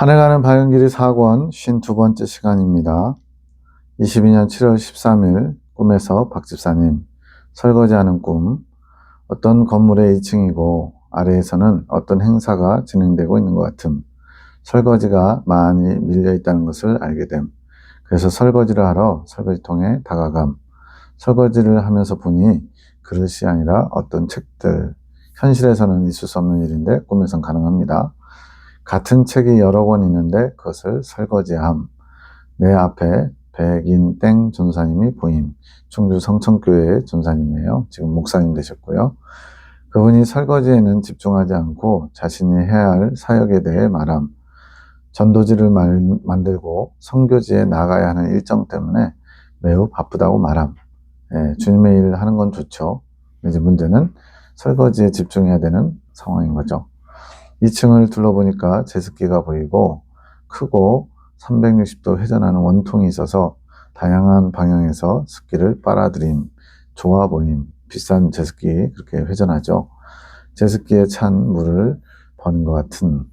한 해가는 바른길이 4권 52번째 시간입니다. 22년 7월 13일 꿈에서 박 집사님, 설거지하는 꿈. 어떤 건물의 2층이고 아래에서는 어떤 행사가 진행되고 있는 것 같음. 설거지가 많이 밀려 있다는 것을 알게 됨. 그래서 설거지를 하러 설거지통에 다가감. 설거지를 하면서 보니 그릇이 아니라 어떤 책들. 현실에서는 있을 수 없는 일인데 꿈에선 가능합니다. 같은 책이 여러 권 있는데 그것을 설거지함. 내 앞에 백인땡 전사님이 보임. 충주 성천교회 전사님이에요. 지금 목사님 되셨고요. 그분이 설거지에는 집중하지 않고 자신이 해야 할 사역에 대해 말함. 전도지를 만들고 선교지에 나가야 하는 일정 때문에 매우 바쁘다고 말함. 주님의 일을 하는 건 좋죠. 이제 문제는 설거지에 집중해야 되는 상황인 거죠. 2층을 둘러보니까 제습기가 보이고 크고 360도 회전하는 원통이 있어서 다양한 방향에서 습기를 빨아들임. 좋아 보임. 비싼 제습기 그렇게 회전하죠. 제습기에 찬 물을 버는 것 같은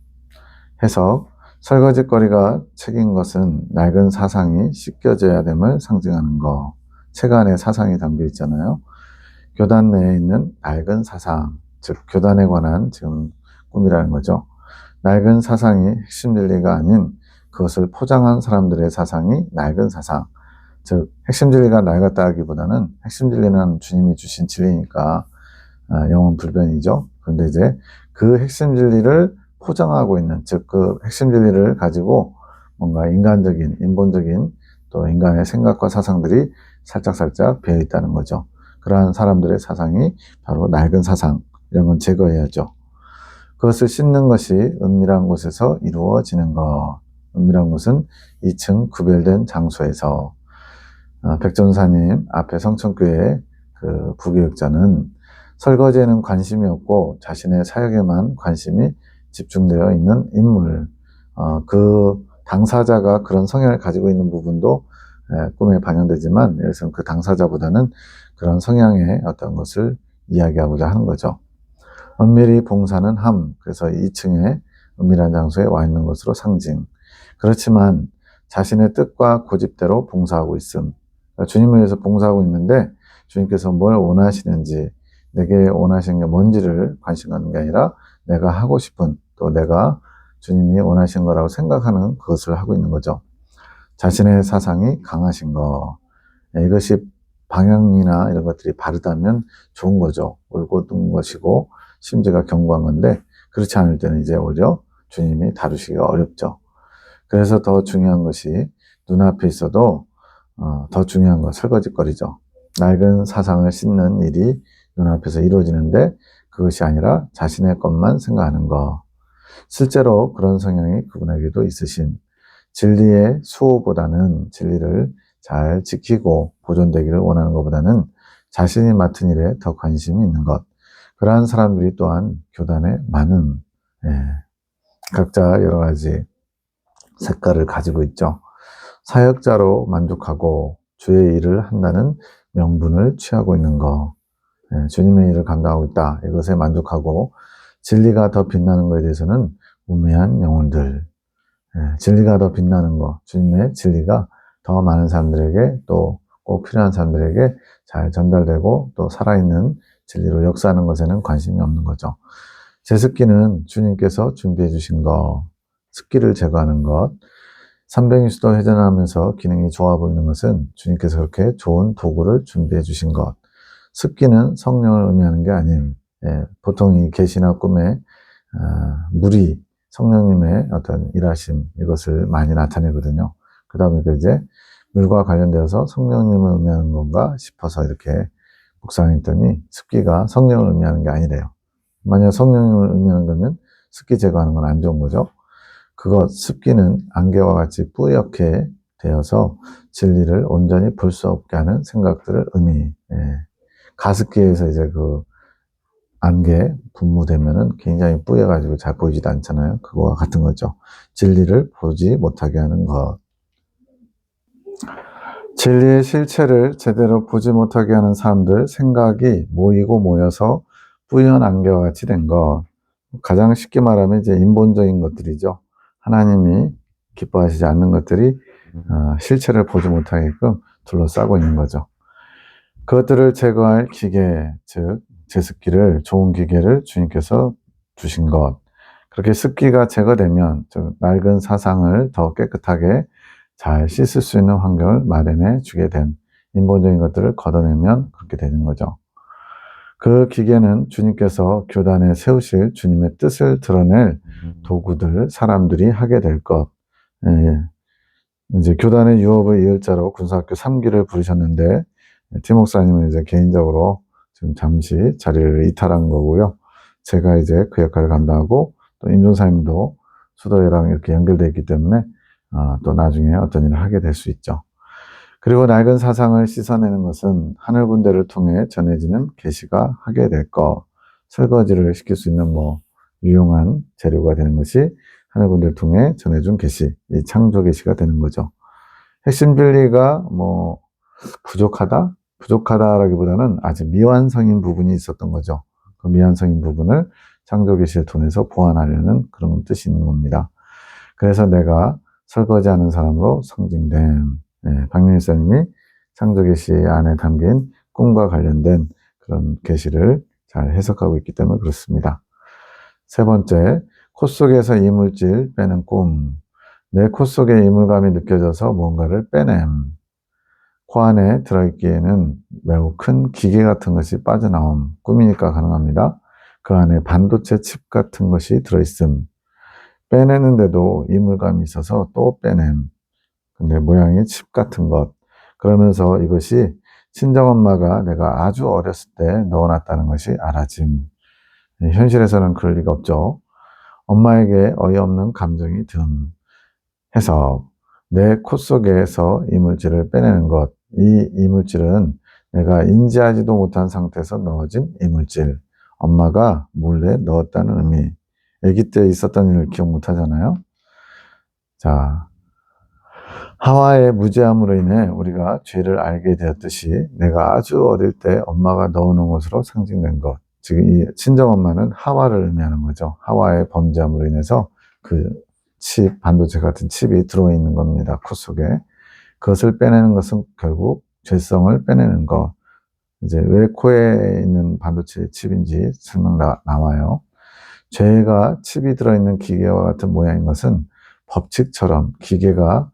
해석. 설거지거리가 책인 것은 낡은 사상이 씻겨져야 됨을 상징하는 거. 책 안에 사상이 담겨 있잖아요. 교단 내에 있는 낡은 사상, 즉 교단에 관한 지금 꿈이라는 거죠. 낡은 사상이 핵심 진리가 아닌 그것을 포장한 사람들의 사상이 낡은 사상. 즉 핵심 진리가 낡았다 하기보다는 핵심 진리는 주님이 주신 진리니까 영원 불변이죠. 그런데 이제 그 핵심 진리를 포장하고 있는, 즉 그 핵심 진리를 가지고 뭔가 인간적인, 인본적인 또 인간의 생각과 사상들이 살짝살짝 배어 있다는 거죠. 그러한 사람들의 사상이 바로 낡은 사상, 이런 건 제거해야죠. 그것을 씻는 것이 은밀한 곳에서 이루어지는 것. 은밀한 곳은 2층 구별된 장소에서. 백전사님 앞에 성천교회 그 부교육자는 설거지에는 관심이 없고 자신의 사역에만 관심이 집중되어 있는 인물. 그 당사자가 그런 성향을 가지고 있는 부분도 꿈에 반영되지만 여기서는 그 당사자보다는 그런 성향의 어떤 것을 이야기하고자 하는 거죠. 은밀히 봉사는 함. 그래서 2층에 은밀한 장소에 와 있는 것으로 상징. 그렇지만 자신의 뜻과 고집대로 봉사하고 있음. 그러니까 주님을 위해서 봉사하고 있는데 주님께서 뭘 원하시는지, 내게 원하시는 게 뭔지를 관심 갖는 게 아니라 내가 하고 싶은, 또 내가 주님이 원하시는 거라고 생각하는 그것을 하고 있는 거죠. 자신의 사상이 강하신 거. 이것이 방향이나 이런 것들이 바르다면 좋은 거죠. 옳고 것이고 심지가 견고한 건데 그렇지 않을 때는 이제 오히려 주님이 다루시기가 어렵죠. 그래서 더 중요한 것이 눈앞에 있어도 더 중요한 건 설거지거리죠. 낡은 사상을 씻는 일이 눈앞에서 이루어지는데 그것이 아니라 자신의 것만 생각하는 거. 실제로 그런 성향이 그분에게도 있으신. 진리의 수호보다는 진리를 잘 지키고 보존되기를 원하는 것보다는 자신이 맡은 일에 더 관심이 있는 것. 그러한 사람들이 또한 교단에 많은, 각자 여러 가지 색깔을 가지고 있죠. 사역자로 만족하고 주의 일을 한다는 명분을 취하고 있는 것. 주님의 일을 감당하고 있다. 이것에 만족하고 진리가 더 빛나는 것에 대해서는 우매한 영혼들. 진리가 더 빛나는 것, 주님의 진리가 더 많은 사람들에게 또 꼭 필요한 사람들에게 잘 전달되고 또 살아있는 진리로 역사하는 것에는 관심이 없는 거죠. 제습기는 주님께서 준비해 주신 것, 습기를 제거하는 것, 360도 회전하면서 기능이 좋아 보이는 것은 주님께서 그렇게 좋은 도구를 준비해 주신 것. 습기는 성령을 의미하는 게 아님. 보통 이 계시나 꿈에 물이 성령님의 어떤 일하심, 이것을 많이 나타내거든요. 그 다음에 이제 물과 관련되어서 성령님을 의미하는 건가 싶어서 이렇게 묵상했더니 습기가 성령을 의미하는 게 아니래요. 만약 성령님을 의미하는 거면 습기 제거하는 건 안 좋은 거죠. 그것, 습기는 안개와 같이 뿌옇게 되어서 진리를 온전히 볼 수 없게 하는 생각들을 가습기에서 이제 그 안개 분무되면은 굉장히 뿌여가지고 잘 보이지도 않잖아요. 그거와 같은 거죠. 진리를 보지 못하게 하는 것. 진리의 실체를 제대로 보지 못하게 하는 사람들, 생각이 모이고 모여서 뿌연 안개와 같이 된 것. 가장 쉽게 말하면 이제 인본적인 것들이죠. 하나님이 기뻐하시지 않는 것들이 실체를 보지 못하게끔 둘러싸고 있는 거죠. 그것들을 제거할 기계, 즉 제습기를, 좋은 기계를 주님께서 주신 것, 그렇게 습기가 제거되면 낡은 사상을 더 깨끗하게 잘 씻을 수 있는 환경을 마련해 주게 됨, 인본적인 것들을 걷어내면 그렇게 되는 거죠. 그 기계는 주님께서 교단에 세우실 주님의 뜻을 드러낼 도구들, 사람들이 하게 될 것. 예. 이제 교단의 유업을 이을 자로 군사학교 3기를 부르셨는데, 티 목사님은 이제 개인적으로 지금 잠시 자리를 이탈한 거고요. 제가 이제 그 역할을 감당하고, 또 임종사님도 수도회랑 이렇게 연결되어 있기 때문에, 또 나중에 어떤 일을 하게 될 수 있죠. 그리고 낡은 사상을 씻어내는 것은 하늘 군대를 통해 전해지는 계시가 하게 될 것, 설거지를 시킬 수 있는 유용한 재료가 되는 것이 하늘 군대를 통해 전해준 계시, 이 창조 계시가 되는 거죠. 핵심 진리가 부족하다? 부족하다라기보다는 아직 미완성인 부분이 있었던 거죠. 그 미완성인 부분을 창조 계시를 통해서 보완하려는 그런 뜻이 있는 겁니다. 그래서 내가 설거지하는 사람으로 상징됨. 박민희 목사님이 창조 계시 안에 담긴 꿈과 관련된 그런 계시를 잘 해석하고 있기 때문에 그렇습니다. 세 번째, 코 속에서 이물질 빼는 꿈. 내 코 속에 이물감이 느껴져서 뭔가를 빼냄. 코 안에 들어있기에는 매우 큰 기계 같은 것이 빠져나옴. 꿈이니까 가능합니다. 그 안에 반도체 칩 같은 것이 들어있음. 빼내는데도 이물감이 있어서 또 빼냄. 근데 모양이 칩 같은 것. 그러면서 이것이 친정엄마가 내가 아주 어렸을 때 넣어놨다는 것이 알아짐. 현실에서는 그럴 리가 없죠. 엄마에게 어이없는 감정이 듦. 해석. 내 코 속에서 이물질을 빼내는 것. 이 이물질은 내가 인지하지도 못한 상태에서 넣어진 이물질. 엄마가 몰래 넣었다는 의미. 아기 때 있었던 일을 기억 못 하잖아요. 자, 하와의 무죄함으로 인해 우리가 죄를 알게 되었듯이 내가 아주 어릴 때 엄마가 넣어놓은 것으로 상징된 것. 즉, 이 친정엄마는 하와를 의미하는 거죠. 하와의 범죄함으로 인해서 그 칩, 반도체 같은 칩이 들어있는 겁니다. 코 속에. 그것을 빼내는 것은 결국 죄성을 빼내는 것. 이제 왜 코에 있는 반도체 칩인지 설명 나와요. 죄가 칩이 들어있는 기계와 같은 모양인 것은 법칙처럼 기계가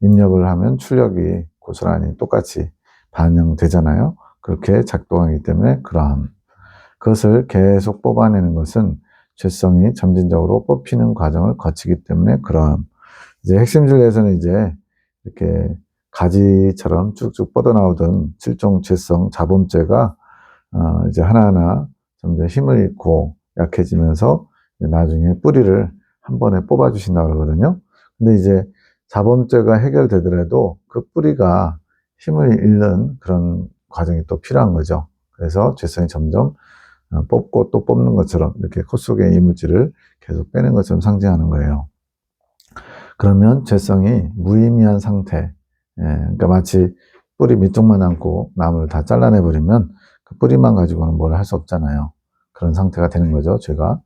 입력을 하면 출력이 고스란히 똑같이 반영되잖아요. 그렇게 작동하기 때문에 그러함. 그것을 계속 뽑아내는 것은 죄성이 점진적으로 뽑히는 과정을 거치기 때문에 그러함. 이제 핵심 진리에서는 이제 이렇게 가지처럼 쭉쭉 뻗어나오던 7종 죄성 자범죄가 이제 하나하나 점점 힘을 잃고 약해지면서 나중에 뿌리를 한 번에 뽑아주신다 그러거든요. 근데 이제 자범죄가 해결되더라도 그 뿌리가 힘을 잃는 그런 과정이 또 필요한 거죠. 그래서 죄성이 점점 뽑고 또 뽑는 것처럼 이렇게 코 속의 이물질을 계속 빼는 것처럼 상징하는 거예요. 그러면 죄성이 무의미한 상태, 그러니까 마치 뿌리 밑쪽만 남고 나무를 다 잘라내버리면 그 뿌리만 가지고는 뭘 할 수 없잖아요. 그런 상태가 되는 거죠, 죄가.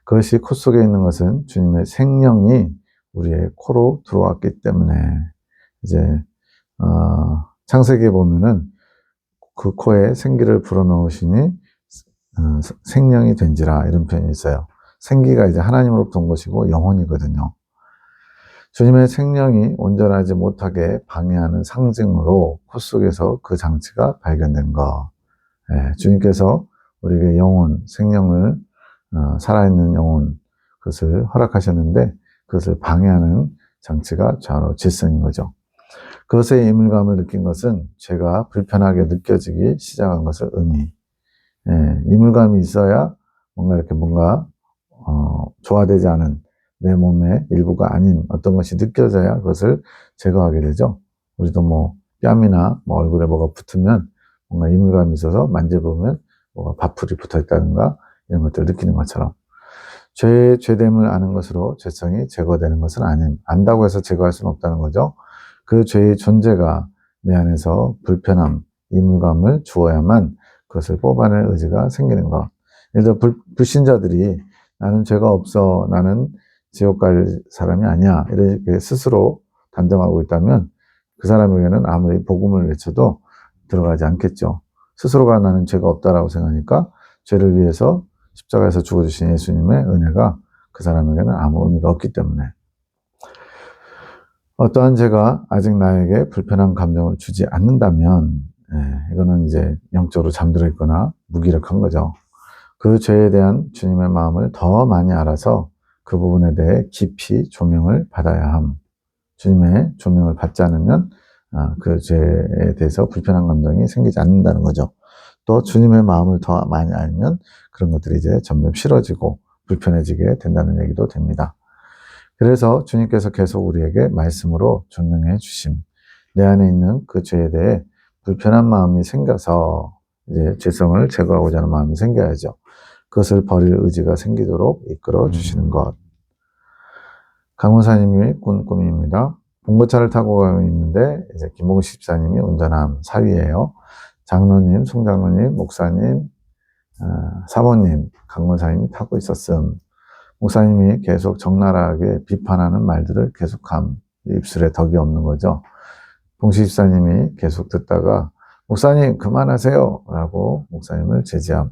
그것이 코 속에 있는 것은 주님의 생명이 우리의 코로 들어왔기 때문에 이제 창세기에 보면은 그 코에 생기를 불어넣으시니 생명이 된지라 이런 표현이 있어요. 생기가 이제 하나님으로부터 온 것이고 영혼이거든요. 주님의 생명이 온전하지 못하게 방해하는 상징으로 코 속에서 그 장치가 발견된 것. 주님께서 우리에게 영혼, 생명을 살아있는 영혼 그것을 허락하셨는데 그것을 방해하는 장치가 바로 죄성인 거죠. 그것의 이물감을 느낀 것은 죄가 불편하게 느껴지기 시작한 것을 의미. 이물감이 있어야 뭔가 조화되지 않은 내 몸의 일부가 아닌 어떤 것이 느껴져야 그것을 제거하게 되죠. 우리도 뺨이나 얼굴에 뭐가 붙으면 뭔가 이물감이 있어서 만져보면 뭐가 밥풀이 붙어 있다든가 이런 것들을 느끼는 것처럼 죄됨을 아는 것으로 죄성이 제거되는 것은 안다고 해서 제거할 수는 없다는 거죠. 그 죄의 존재가 내 안에서 불편함, 이물감을 주어야만 그것을 뽑아낼 의지가 생기는 것. 예를 들어 불신자들이 나는 죄가 없어, 나는 지옥 갈 사람이 아니야. 이렇게 스스로 단정하고 있다면 그 사람에게는 아무리 복음을 외쳐도 들어가지 않겠죠. 스스로가 나는 죄가 없다라고 생각하니까 죄를 위해서 십자가에서 죽어주신 예수님의 은혜가 그 사람에게는 아무 의미가 없기 때문에 어떠한 죄가 아직 나에게 불편한 감정을 주지 않는다면 이거는 이제 영적으로 잠들어 있거나 무기력한 거죠. 그 죄에 대한 주님의 마음을 더 많이 알아서 그 부분에 대해 깊이 조명을 받아야 함. 주님의 조명을 받지 않으면 그 죄에 대해서 불편한 감정이 생기지 않는다는 거죠. 또 주님의 마음을 더 많이 알면 그런 것들이 이제 점점 싫어지고 불편해지게 된다는 얘기도 됩니다. 그래서 주님께서 계속 우리에게 말씀으로 조명해 주심. 내 안에 있는 그 죄에 대해 불편한 마음이 생겨서 이제 죄성을 제거하고자 하는 마음이 생겨야죠. 그것을 버릴 의지가 생기도록 이끌어 주시는 것. 강원사님이 꾼 꿈입니다. 봉고차를 타고 가고 있는데 이제 김봉식 집사님이 운전한 사위예요. 장로님, 송장로님, 목사님, 사모님, 강원사님이 타고 있었음. 목사님이 계속 적나라하게 비판하는 말들을 계속함. 입술에 덕이 없는 거죠. 봉식 집사님이 계속 듣다가 목사님 그만하세요 라고 목사님을 제지함.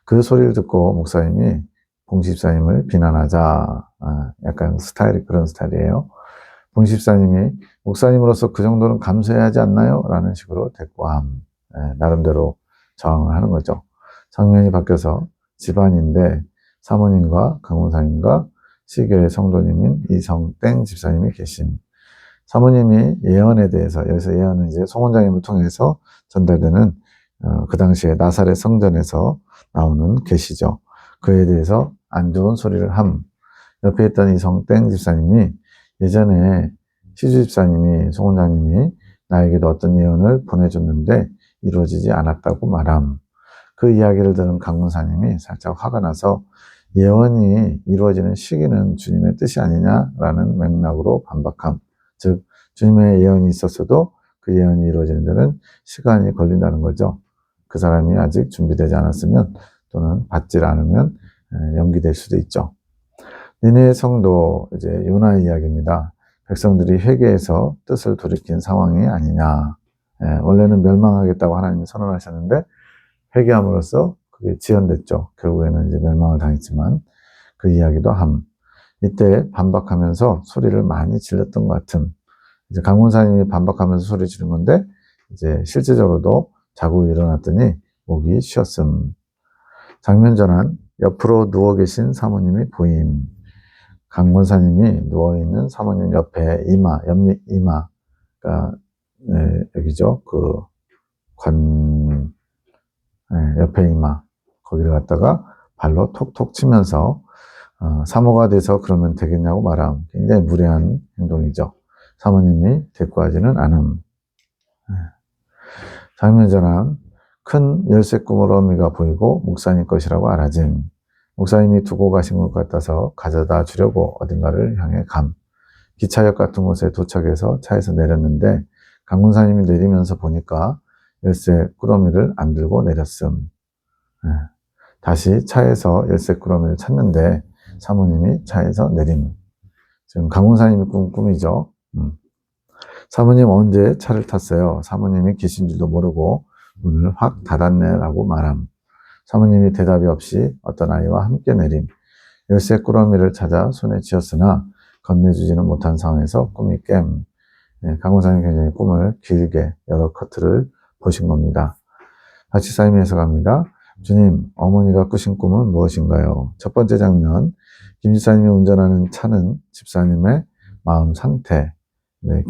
그 소리를 듣고 목사님이 봉식 집사님을 비난하자. 약간 스타일이 그런 스타일이에요. 봉식 집사님이 목사님으로서 그 정도는 감수해야 하지 않나요? 라는 식으로 대꾸함. 나름대로 저항을 하는 거죠. 장면이 바뀌어서 집안인데 사모님과 강원사님과 시교의 성도님인 이성땡 집사님이 계신. 사모님이 예언에 대해서, 여기서 예언은 이제 송원장님을 통해서 전달되는 그 당시에 나사렛 성전에서 나오는 계시죠. 그에 대해서 안 좋은 소리를 함. 옆에 있던 이성땡 집사님이 예전에 시주 집사님이, 송원장님이 나에게도 어떤 예언을 보내줬는데 이루어지지 않았다고 말함. 그 이야기를 들은 강문사님이 살짝 화가 나서 예언이 이루어지는 시기는 주님의 뜻이 아니냐라는 맥락으로 반박함. 즉 주님의 예언이 있었어도 그 예언이 이루어지는 데는 시간이 걸린다는 거죠. 그 사람이 아직 준비되지 않았으면 또는 받지 않으면 연기될 수도 있죠. 니네 성도 이제 요나 이야기입니다. 백성들이 회개해서 뜻을 돌이킨 상황이 아니냐. 원래는 멸망하겠다고 하나님이 선언하셨는데 회개함으로써 그게 지연됐죠. 결국에는 이제 멸망을 당했지만 그 이야기도 함. 이때 반박하면서 소리를 많이 질렀던 것 같은. 이제 강원사님이 반박하면서 소리 지른 건데 이제 실제적으로도 자고 일어났더니 목이 쉬었음. 장면 전환. 옆으로 누워 계신 사모님이 보임. 강권사님이 누워있는 사모님 옆에 이마가, 여기죠. 옆에 이마. 거기를 갖다가 발로 톡톡 치면서, 사모가 돼서 그러면 되겠냐고 말함. 굉장히 무례한 행동이죠. 사모님이 대꾸하지는 않음. 장면 전환. 큰 열쇠 꾸러미가 보이고 목사님 것이라고 알아짐. 목사님이 두고 가신 것 같아서 가져다 주려고 어딘가를 향해 감. 기차역 같은 곳에 도착해서 차에서 내렸는데 강군사님이 내리면서 보니까 열쇠 꾸러미를 안 들고 내렸음. 다시 차에서 열쇠 꾸러미를 찾는데 사모님이 차에서 내림. 지금 강군사님이 꾼 꿈이죠. 사모님 언제 차를 탔어요? 사모님이 계신 줄도 모르고 문을 확 닫았네라고 말함. 사모님이 대답이 없이 어떤 아이와 함께 내림. 열쇠 꾸러미를 찾아 손에 쥐었으나 건네주지는 못한 상황에서 꿈이 깸. 강원사님 굉장히 꿈을 길게 여러 커트를 보신 겁니다. 바치사님이 해석합니다. 주님, 어머니가 꾸신 꿈은 무엇인가요? 첫 번째 장면, 김 집사님이 운전하는 차는 집사님의 마음 상태,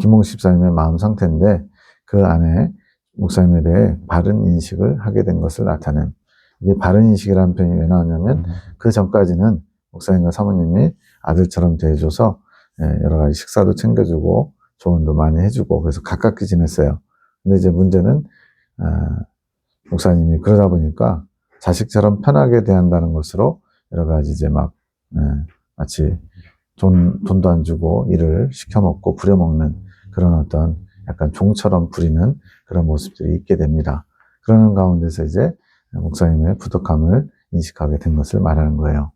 김홍식 집사님의 마음 상태인데 그 안에 목사님에 대해 바른 인식을 하게 된 것을 나타낸. 이게 바른 인식이라는 표현이 왜 나왔냐면 그 전까지는 목사님과 사모님이 아들처럼 대해줘서 여러 가지 식사도 챙겨주고 조언도 많이 해주고 그래서 가깝게 지냈어요. 근데 이제 문제는 목사님이 그러다 보니까 자식처럼 편하게 대한다는 것으로 여러 가지 이제 마치 돈도 안 주고 일을 시켜먹고 부려먹는 그런 어떤 약간 종처럼 부리는 그런 모습들이 있게 됩니다. 그러는 가운데서 이제 목사님의 부족함을 인식하게 된 것을 말하는 거예요.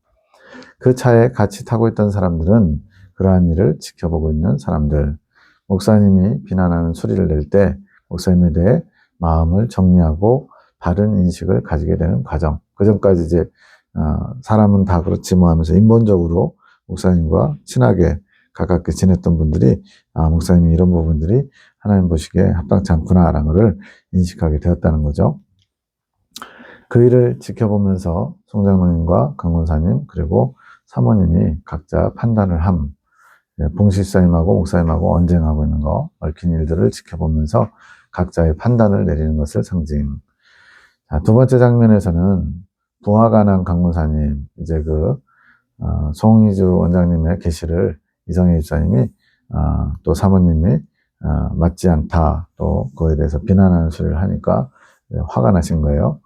그 차에 같이 타고 있던 사람들은 그러한 일을 지켜보고 있는 사람들. 목사님이 비난하는 소리를 낼 때 목사님에 대해 마음을 정리하고 바른 인식을 가지게 되는 과정. 그 전까지 이제 사람은 다 그렇지 뭐 하면서 인본적으로 목사님과 친하게 가깝게 지냈던 분들이 목사님이 이런 부분들이 하나님 보시기에 합당치 않구나라는 것을 인식하게 되었다는 거죠. 그 일을 지켜보면서 송장로님과 강권사님 그리고 사모님이 각자 판단을 봉식사님하고 목사님하고 언쟁하고 있는 거, 얽힌 일들을 지켜보면서 각자의 판단을 내리는 것을 상징. 자, 두 번째 장면에서는 부하가 난 강문사님, 이제 송희주 원장님의 계시를 이성희 집사님이 또 사모님이 맞지 않다, 또 그거에 대해서 비난하는 소리를 하니까 화가 나신 거예요.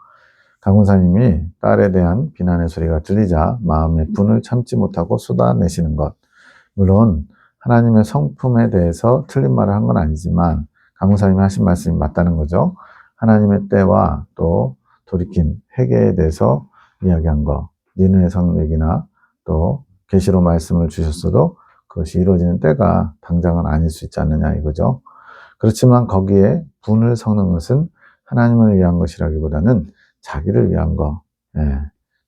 강문사님이 딸에 대한 비난의 소리가 들리자 마음의 분을 참지 못하고 쏟아내시는 것. 물론 하나님의 성품에 대해서 틀린 말을 한 건 아니지만 강문사님이 하신 말씀이 맞다는 거죠. 하나님의 때와 또 돌이킨 회개에 대해서 이야기한 거, 니느의 성 얘기나 또 계시로 말씀을 주셨어도 그것이 이루어지는 때가 당장은 아닐 수 있지 않느냐 이거죠. 그렇지만 거기에 분을 섞는 것은 하나님을 위한 것이라기보다는 자기를 위한 거.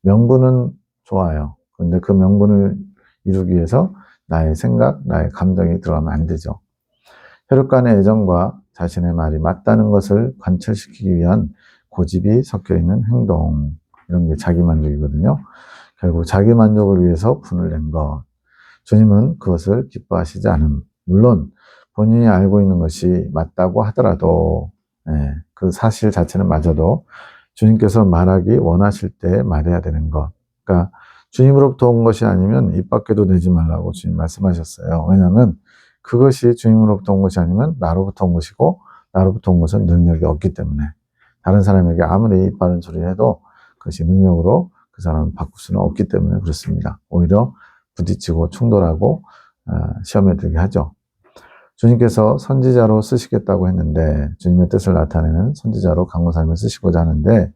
명분은 좋아요. 그런데 그 명분을 이루기 위해서 나의 생각, 나의 감정이 들어가면 안 되죠. 혈육 간의 애정과 자신의 말이 맞다는 것을 관철시키기 위한 고집이 섞여 있는 행동. 이런 게 자기만족이거든요. 결국 자기만족을 위해서 분을 낸 것. 주님은 그것을 기뻐하시지 않음. 물론 본인이 알고 있는 것이 맞다고 하더라도 그 사실 자체는 맞아도 주님께서 말하기 원하실 때 말해야 되는 것. 그러니까 주님으로부터 온 것이 아니면 입 밖에도 내지 말라고 주님 말씀하셨어요. 왜냐하면 그것이 주님으로부터 온 것이 아니면 나로부터 온 것이고 나로부터 온 것은 능력이 없기 때문에 다른 사람에게 아무리 입 바른 소리를 해도 그것이 능력으로 그 사람을 바꿀 수는 없기 때문에 그렇습니다. 오히려 부딪히고 충돌하고 시험에 들게 하죠. 주님께서 선지자로 쓰시겠다고 했는데 주님의 뜻을 나타내는 선지자로 강권사님을 쓰시고자 하는데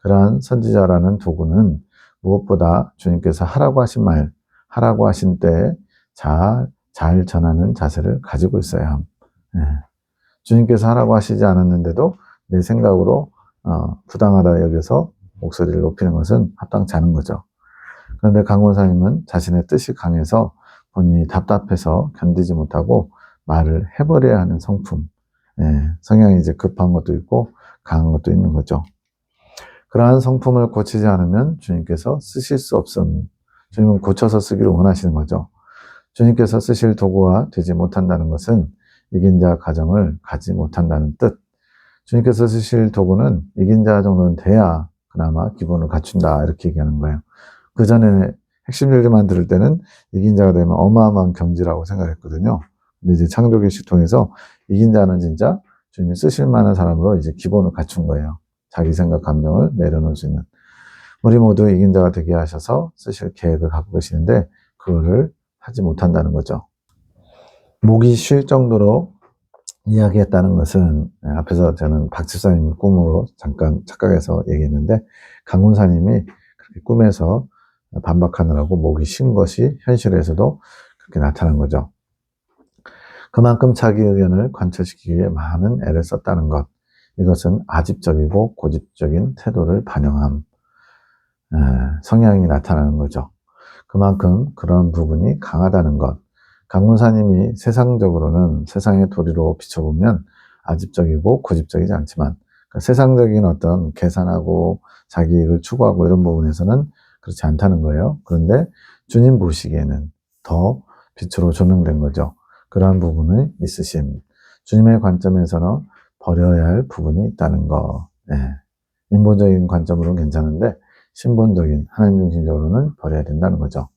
그러한 선지자라는 도구는 무엇보다 주님께서 하라고 하신 말, 하라고 하신 때에 잘 전하는 자세를 가지고 있어야 함. 주님께서 하라고 하시지 않았는데도 내 생각으로 부당하다 여겨서 목소리를 높이는 것은 합당치 않은 거죠. 그런데 강권사님은 자신의 뜻이 강해서 본인이 답답해서 견디지 못하고 말을 해버려야 하는 성품. 성향이 이제 급한 것도 있고 강한 것도 있는 거죠. 그러한 성품을 고치지 않으면 주님께서 쓰실 수 없음. 주님은 고쳐서 쓰기를 원하시는 거죠. 주님께서 쓰실 도구가 되지 못한다는 것은 이긴 자 가정을 가지 못한다는 뜻. 주님께서 쓰실 도구는 이긴 자 정도는 돼야 그나마 기본을 갖춘다 이렇게 얘기하는 거예요. 그 전에 핵심적으로만 들을 때는 이긴 자가 되면 어마어마한 경지라고 생각했거든요. 근데 이제 창조계시 통해서 이긴 자는 진짜 주님이 쓰실 만한 사람으로 이제 기본을 갖춘 거예요. 자기 생각, 감정을 내려놓을 수 있는. 우리 모두 이긴 자가 되게 하셔서 쓰실 계획을 갖고 계시는데 그거를 하지 못한다는 거죠. 목이 쉴 정도로 이야기했다는 것은 앞에서 저는 박 집사님 꿈으로 잠깐 착각해서 얘기했는데 강훈사님이 그렇게 꿈에서 반박하느라고 목이 쉰 것이 현실에서도 그렇게 나타난 거죠. 그만큼 자기 의견을 관철시키기 위해 많은 애를 썼다는 것. 이것은 아집적이고 고집적인 태도를 반영함. 성향이 나타나는 거죠. 그만큼 그런 부분이 강하다는 것. 강문사님이 세상적으로는 세상의 도리로 비춰보면 아집적이고 고집적이지 않지만 그러니까 세상적인 어떤 계산하고 자기 이익을 추구하고 이런 부분에서는 그렇지 않다는 거예요. 그런데 주님 보시기에는 더 빛으로 조명된 거죠. 그러한 부분이 있으심. 주님의 관점에서는 버려야 할 부분이 있다는 거. 인본적인 관점으로는 괜찮은데 신본적인 하나님 중심적으로는 버려야 된다는 거죠.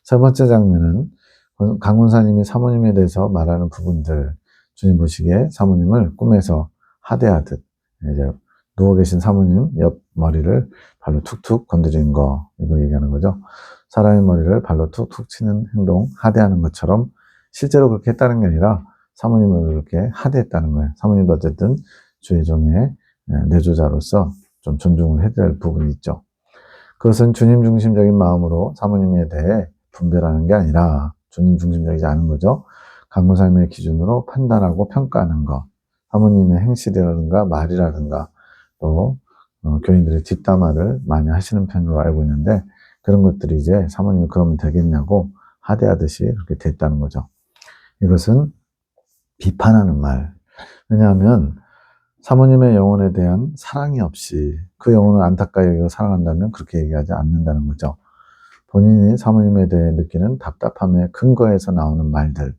세 번째 장면은 강훈사님이 사모님에 대해서 말하는 부분들. 주님 보시기에 사모님을 꿈에서 하대하듯 이제 누워 계신 사모님 옆 머리를 발로 툭툭 건드리는 거 이거 얘기하는 거죠. 사람의 머리를 발로 툭툭 치는 행동 하대하는 것처럼 실제로 그렇게 했다는 게 아니라 사모님을 그렇게 하대했다는 거예요. 사모님도 어쨌든 주의 종의 내조자로서 좀 존중을 해야 될 부분이 있죠. 그것은 주님 중심적인 마음으로 사모님에 대해 분별하는 게 아니라 주님 중심적이지 않은 거죠. 강구사님의 기준으로 판단하고 평가하는 것, 사모님의 행실이라든가 말이라든가 또 교인들의 뒷담화를 많이 하시는 편으로 알고 있는데 그런 것들이 이제 사모님이 그러면 되겠냐고 하대하듯이 그렇게 됐다는 거죠. 이것은 비판하는 말. 왜냐하면 사모님의 영혼에 대한 사랑이 없이 그 영혼을 안타까이 여기고 사랑한다면 그렇게 얘기하지 않는다는 거죠. 본인이 사모님에 대해 느끼는 답답함의 근거에서 나오는 말들.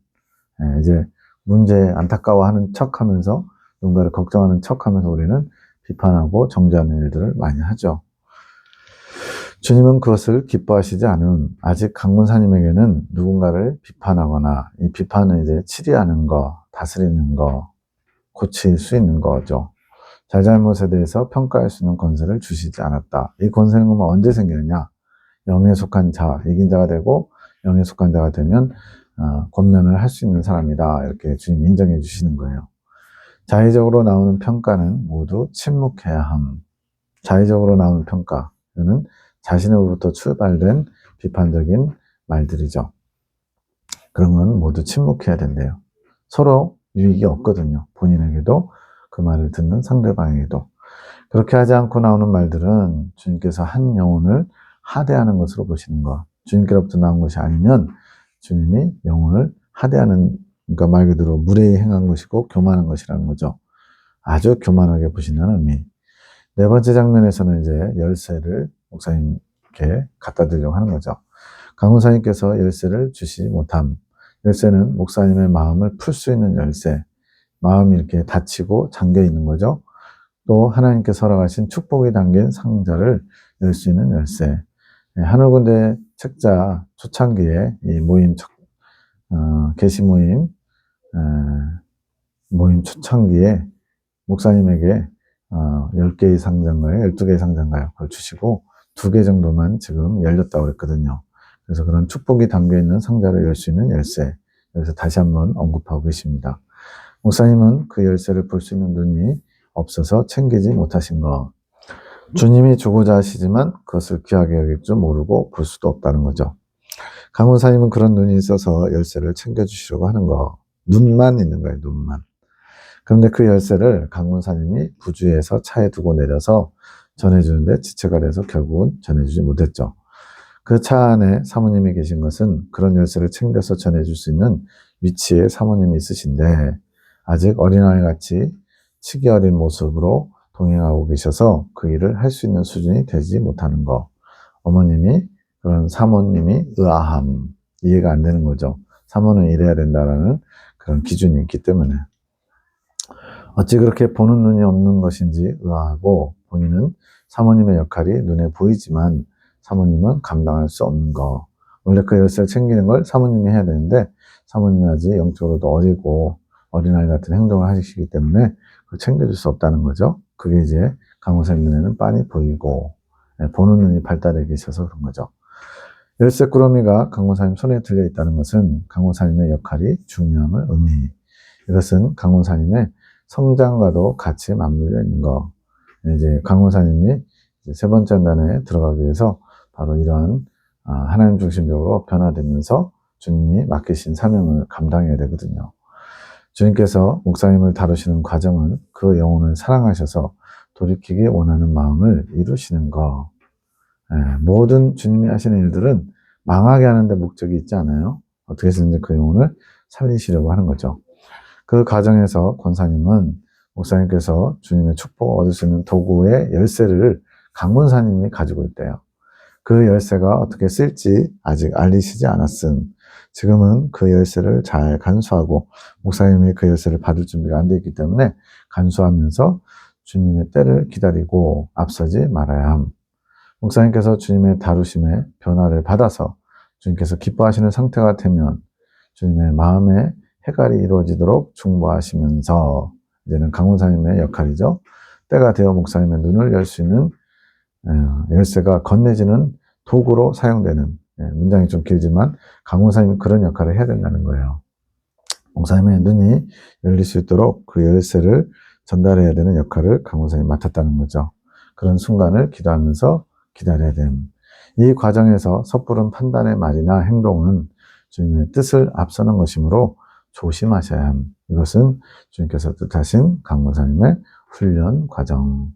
이제 문제에 안타까워하는 척하면서 누군가를 걱정하는 척하면서 우리는 비판하고 정죄하는 일들을 많이 하죠. 주님은 그것을 기뻐하시지 않은 아직 강문사님에게는 누군가를 비판하거나 이 비판은 이제 치리하는 거, 다스리는 거, 고칠 수 있는 거죠. 잘잘못에 대해서 평가할 수 있는 권세를 주시지 않았다. 이 권세는 그러면 언제 생기느냐? 영에 속한 자, 이긴 자가 되고 영에 속한 자가 되면 권면을 할 수 있는 사람이다. 이렇게 주님 인정해 주시는 거예요. 자의적으로 나오는 평가는 모두 침묵해야 함. 자의적으로 나오는 평가, 이거는 자신으로부터 출발된 비판적인 말들이죠. 그런 건 모두 침묵해야 된대요. 서로 유익이 없거든요. 본인에게도 그 말을 듣는 상대방에게도. 그렇게 하지 않고 나오는 말들은 주님께서 한 영혼을 하대하는 것으로 보시는 것. 주님께로부터 나온 것이 아니면 주님이 영혼을 하대하는, 그러니까 말 그대로 무례히 행한 것이고 교만한 것이라는 거죠. 아주 교만하게 보신다는 의미. 네 번째 장면에서는 이제 열쇠를 목사님께 갖다 드리려고 하는 거죠. 강훈사님께서 열쇠를 주시지 못함. 열쇠는 목사님의 마음을 풀 수 있는 열쇠. 마음이 이렇게 닫히고 잠겨 있는 거죠. 또 하나님께서 허락하신 축복이 담긴 상자를 열 수 있는 열쇠. 하늘군대 책자 초창기에 이 모임, 계시 모임, 모임 초창기에 목사님에게 10개의 상자인가요? 12개의 상자인가요? 그걸 주시고 2개 정도만 지금 열렸다고 그랬거든요. 그래서 그런 축복이 담겨있는 상자를 열 수 있는 열쇠. 그래서 다시 한번 언급하고 계십니다. 목사님은 그 열쇠를 볼 수 있는 눈이 없어서 챙기지 못하신 것. 주님이 주고자 하시지만 그것을 귀하게 여길 줄 모르고 볼 수도 없다는 거죠. 강원사님은 그런 눈이 있어서 열쇠를 챙겨주시려고 하는 거. 눈만 있는 거예요, 눈만. 그런데 그 열쇠를 강원사님이 부주에서 차에 두고 내려서 전해주는데 지체가 돼서 결국은 전해주지 못했죠. 그 차 안에 사모님이 계신 것은 그런 열쇠를 챙겨서 전해줄 수 있는 위치에 사모님이 있으신데 아직 어린아이같이 치기 어린 모습으로 동행하고 계셔서 그 일을 할 수 있는 수준이 되지 못하는 거. 어머님이 그런 사모님이 의아함, 이해가 안 되는 거죠. 사모는 이래야 된다라는 그런 기준이 있기 때문에. 어찌 그렇게 보는 눈이 없는 것인지 의아하고 본인은 사모님의 역할이 눈에 보이지만 사모님은 감당할 수 없는 거. 원래 그 열쇠를 챙기는 걸 사모님이 해야 되는데 사모님이 아직 영적으로도 어리고 어린아이 같은 행동을 하시기 때문에 그걸 챙겨줄 수 없다는 거죠. 그게 이제 강호사님 눈에는 빤히 보이고 보는 눈이 발달해 계셔서 그런 거죠. 열쇠 꾸러미가 강호사님 손에 들려 있다는 것은 강호사님의 역할이 중요함을 의미해요. 이것은 강호사님의 성장과도 같이 맞물려 있는 거. 이제 강호사님이 세 번째 단에 들어가기 위해서 바로 이러한 하나님 중심적으로 변화되면서 주님이 맡기신 사명을 감당해야 되거든요. 주님께서 목사님을 다루시는 과정은 그 영혼을 사랑하셔서 돌이키기 원하는 마음을 이루시는 거. 모든 주님이 하시는 일들은 망하게 하는데 목적이 있지 않아요. 어떻게 해서든지 그 영혼을 살리시려고 하는 거죠. 그 과정에서 권사님은 목사님께서 주님의 축복을 얻을 수 있는 도구의 열쇠를 강문사님이 가지고 있대요. 그 열쇠가 어떻게 쓸지 아직 알리시지 않았음. 지금은 그 열쇠를 잘 간수하고 목사님이 그 열쇠를 받을 준비가 안 되어 있기 때문에 간수하면서 주님의 때를 기다리고 앞서지 말아야 함. 목사님께서 주님의 다루심에 변화를 받아서 주님께서 기뻐하시는 상태가 되면 주님의 마음에 해갈이 이루어지도록 중보하시면서 이제는 강문사님의 역할이죠. 때가 되어 목사님의 눈을 열 수 있는 열쇠가 건네지는 도구로 사용되는, 문장이 좀 길지만 강문사님은 그런 역할을 해야 된다는 거예요. 목사님의 눈이 열릴 수 있도록 그 열쇠를 전달해야 되는 역할을 강문사님이 맡았다는 거죠. 그런 순간을 기도하면서 기다려야 됨. 이 과정에서 섣부른 판단의 말이나 행동은 주님의 뜻을 앞서는 것이므로 조심하셔야 함. 이것은 주님께서 뜻하신 강권사님의 훈련 과정.